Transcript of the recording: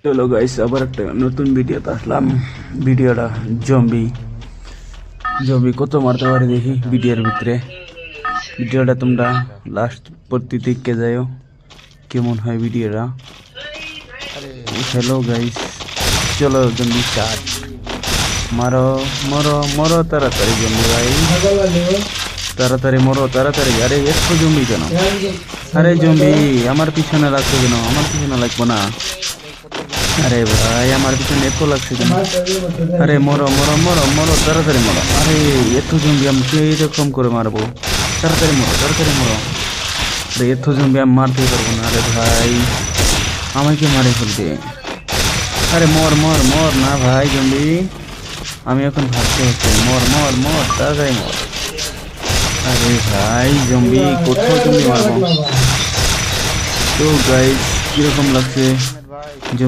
চলো গাইস, আবার একটা নতুন ভিডিওতে আসলাম। ভিডিওটা জম্বি জম্বি কত মারতে পারে দেখি ভিডিওর ভিতরে। ভিডিওটা তোমরা লাস্ট প্রতি দেখতে যাও কেমন হয় ভিডিওটা। হ্যালো গাইস, চলো জম্বি স্টার্ট। মারো মরো মরো তাড়াতাড়ি জম্বি ভাই, তাড়াতাড়ি মরো তাড়াতাড়ি। আরে একটু জম্বি কেন? আরে জম্বি আমার পিছনে লাগছে কেন? আমার পিছনে লাগবো না। আরে ভাই আমার পিছনে এত লাগছে কেন? আরে মরো মরো মরো মরো তাড়াতাড়ি মরো। আরে এত জম্বি আমি এরকম করে মারবো? তাড়াতাড়ি মরো তাড়াতাড়ি মরো। আরে এত জম্বি আমি মারতেই পারবো না। আরে ভাই আমাকে মারে ফেলবে। আরে মর মর মর না ভাই জম্বি, আমি এখন ভাবতে হচ্ছে। মর মর মর তাড়াতাড়ি মর। আরে ভাই জম্বি কোথাও জম্বি মারবো তো গাইস, কিরকম লাগছে জম্বি?